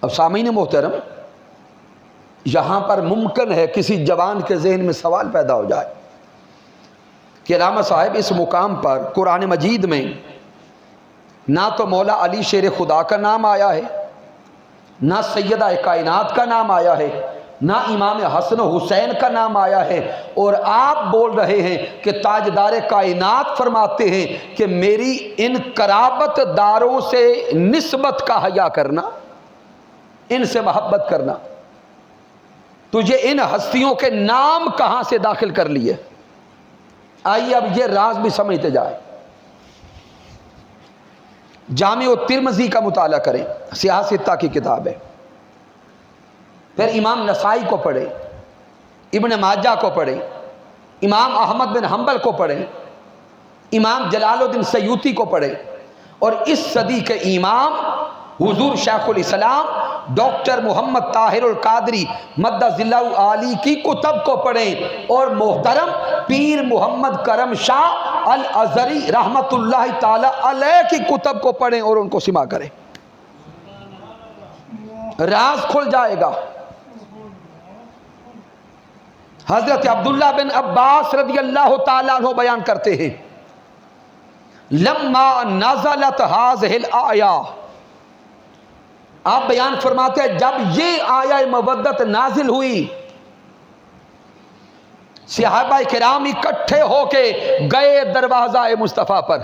اب سامعین محترم، یہاں پر ممکن ہے کسی جوان کے ذہن میں سوال پیدا ہو جائے کہ علامہ صاحب اس مقام پر قرآن مجید میں نہ تو مولا علی شیر خدا کا نام آیا ہے، نہ سیدہ کائنات کا نام آیا ہے، نہ امام حسن و حسین کا نام آیا ہے، اور آپ بول رہے ہیں کہ تاجدار کائنات فرماتے ہیں کہ میری ان قرابت داروں سے نسبت کا حیا کرنا، ان سے محبت کرنا، تجھے ان ہستیوں کے نام کہاں سے داخل کر لیے؟ آئیے اب یہ راز بھی سمجھتے جائیں۔ جامع ترمذی کا مطالعہ کریں، سیاہ ستہ کی کتاب ہے، پھر امام نسائی کو پڑھیں، ابن ماجہ کو پڑھیں، امام احمد بن حنبل کو پڑھیں، امام جلال الدین سیوطی کو پڑھیں، اور اس صدی کے امام حضور شیخ الاسلام ڈاکٹر محمد طاہر القادری مد ظلہ عالی کی کتب کو پڑھیں، اور محترم پیر محمد کرم شاہ الازہری رحمت اللہ تعالی علیہ کی کتب کو پڑھیں اور ان کو سماع کریں، راز کھل جائے گا۔ حضرت عبداللہ بن عباس رضی اللہ تعالیٰ عنہ بیان کرتے ہیں، لما نزلت هذه الآیہ، آپ بیان فرماتے ہیں جب یہ آیہ مودت نازل ہوئی، صحابہ کرام اکٹھے ہو کے گئے دروازہ مصطفیٰ پر،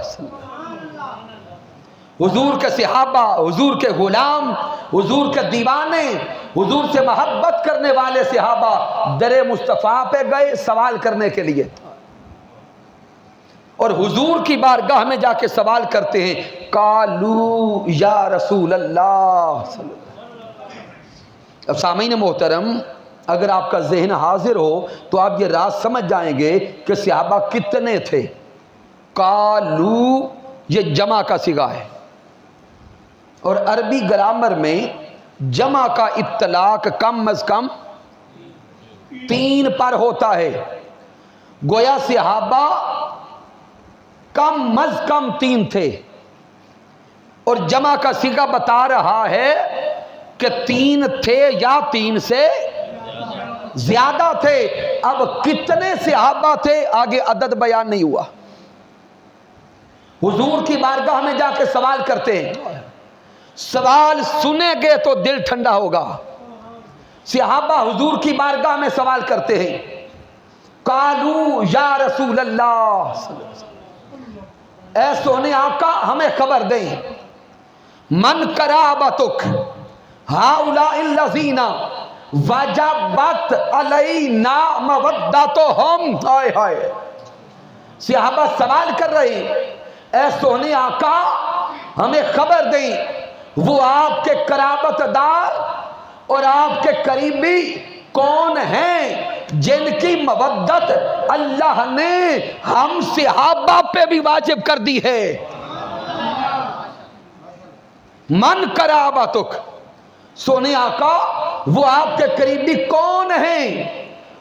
حضور کے صحابہ، حضور کے غلام، حضور کے دیوانے، حضور سے محبت کرنے والے صحابہ در مصطفیٰ پہ گئے سوال کرنے کے لیے، اور حضور کی بارگاہ میں جا کے سوال کرتے ہیں، قالوا یا رسول اللہ صلی اللہ علیہ وسلم۔ اب سامعین محترم، اگر آپ کا ذہن حاضر ہو تو آپ یہ راز سمجھ جائیں گے کہ صحابہ کتنے تھے۔ قالوا یہ جمع کا صیغہ ہے، اور عربی گرامر میں جمع کا اطلاق کم از کم 3 پر ہوتا ہے، گویا صحابہ کم از کم 3 تھے، اور جمع کا صیغہ بتا رہا ہے کہ 3 تھے یا 3 سے زیادہ تھے۔ اب کتنے صحابہ تھے آگے عدد بیان نہیں ہوا، حضور کی بارگاہ میں جا کے سوال کرتے ہیں، سوال سنیں گے تو دل ٹھنڈا ہوگا۔ صحابہ حضور کی بارگاہ میں سوال کرتے ہیں، قالوا یا رسول اللہ صلی اللہ علیہ وسلم، اے سونے آقا ہمیں خبر دیں، من قرابتک ہؤلاء الذین وجبت علینا مودتہم، ہائے ہائے، صحابہ سوال کر رہے ہیں، اے سونے آقا ہمیں خبر دیں وہ آپ کے قرابت دار اور آپ کے قریبی کون ہیں جن کی مودت اللہ نے ہم صحابہ پہ بھی واجب کر دی ہے۔ من قرابتک، سونے آقا وہ آپ کے قریبی کون ہیں؟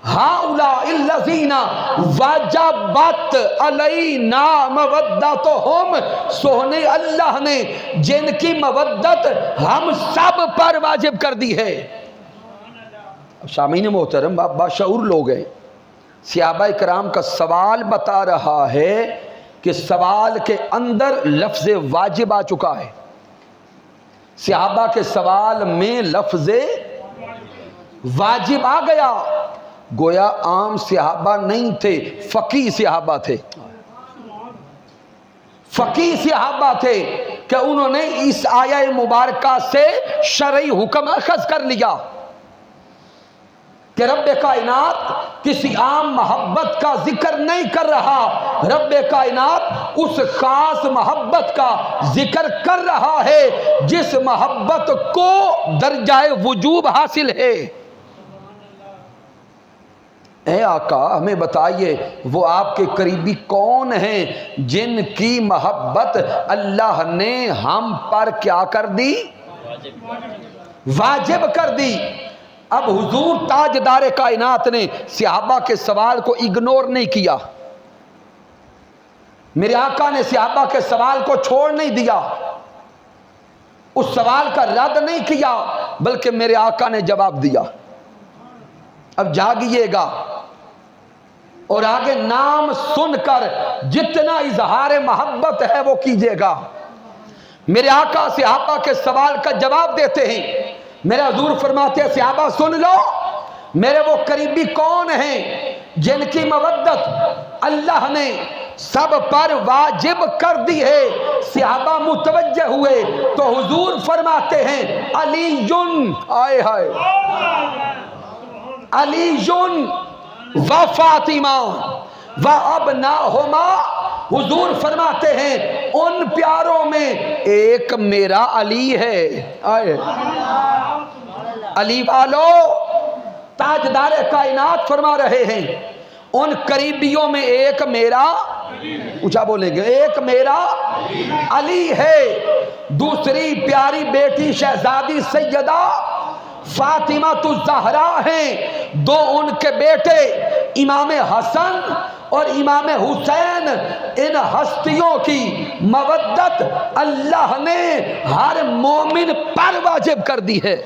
ہؤلاء الذین وجبت علینا مودتہم، سونے اللہ نے جن کی مودت ہم سب پر واجب کر دی ہے۔ سامعین محترم، آپ باشعور لوگ ہیں، صحابہ کرام کا سوال بتا رہا ہے کہ سوال کے اندر لفظ واجب آ چکا ہے، صحابہ کے سوال میں لفظ واجب آ گیا، گویا عام صحابہ نہیں تھے، فقیہ صحابہ تھے، فقیہ صحابہ تھے کہ انہوں نے اس آیہ مبارکہ سے شرعی حکم اخذ کر لیا کہ رب کائنات کسی عام محبت کا ذکر نہیں کر رہا، رب کائنات اس خاص محبت کا ذکر کر رہا ہے جس محبت کو درجہ وجوب حاصل ہے۔ اے آقا ہمیں بتائیے وہ آپ کے قریبی کون ہیں جن کی محبت اللہ نے ہم پر کیا کر دی؟ واجب کر دی۔ اب حضور تاجدار کائنات نے صحابہ کے سوال کو اگنور نہیں کیا، میرے آقا نے صحابہ کے سوال کو چھوڑ نہیں دیا، اس سوال کا رد نہیں کیا، بلکہ میرے آقا نے جواب دیا اب جاگیے گا اور آگے نام سن کر جتنا اظہار محبت ہے وہ کیجیے گا۔ میرے آقا صحابہ کے سوال کا جواب دیتے ہیں۔ میرے حضور فرماتے ہیں صحابہ سن لو، میرے وہ قریبی کون ہیں جن کی مودت اللہ نے سب پر واجب کر دی ہے؟ صحابہ متوجہ ہوئے تو حضور فرماتے ہیں علی، آئے ہائے، علی و فاطمہ و ابناہما۔ حضور فرماتے ہیں ان پیاروں میں ایک میرا علی ہے۔ آئے علی والو، تاجدار کائنات فرما رہے ہیں ان قریبیوں میں ایک میرا، اونچا بولیں گے، ایک میرا علی ہے۔ دوسری پیاری بیٹی شہزادی سیدہ فاطمہ الزہرا ہیں، دو ان کے بیٹے امام حسن اور امام حسین۔ ان ہستیوں کی مودت اللہ نے ہر مومن پر واجب کر دی ہے۔